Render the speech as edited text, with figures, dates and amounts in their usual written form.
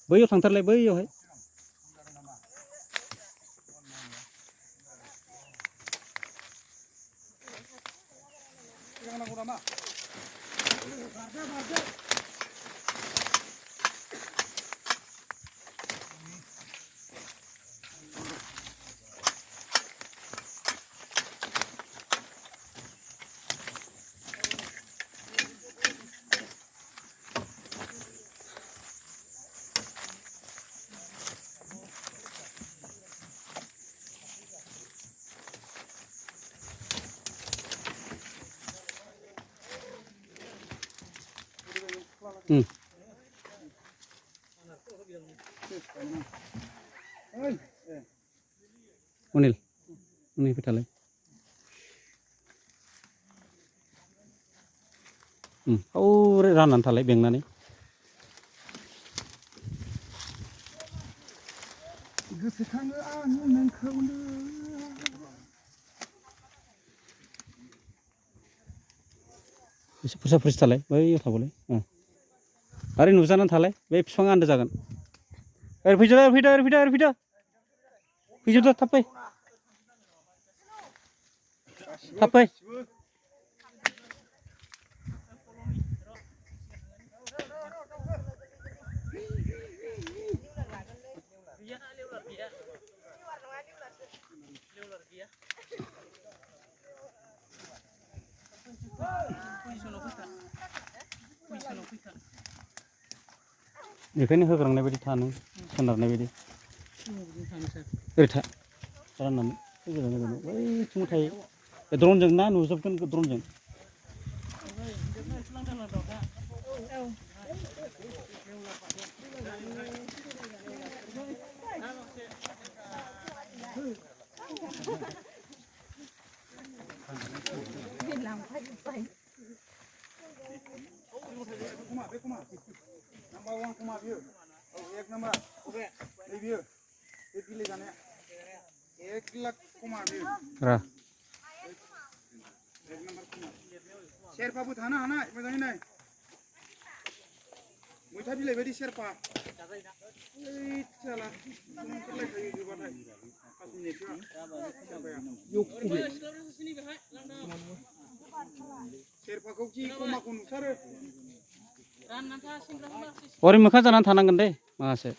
बैयाव थांथारलाय बैयावहाय अनिल नै फैथालाय औ राननानै थालाय बेंनानै गोसोखाङो आङो नोंखौनो एसे फुरसा फुरसि थालाय बैयाव थाबालाय ओरै नुजानानै थालाय बे बिफाङा आन्दो जागोन ओरै फैदो फैजोबदो थाब फै बेखायनो होग्रांनाय बायदि था नों सोनारनाय बायदि ओरै था राननानै गोजान गोजानाव बैथिंबो थायो द्रनजों ना नुजोबगोन द्रनजों Number one kuma biyo. एक नंबर. ओके. ये बियो. ये किले जाने. 1 लाख kuma बियो. एक नंबर kuma. शेरपा बो थाना हाना मोजाङै नाय. मैथा बिलाइ बायदि शेरपा. ओइ साला. नोंखौलाय खायो जोबाथाय. 5 मिनिटसो. शेरपाखौ जि kumaखौ नुथारो. ओरै मोखां जानानै थानांगोन दे माखासे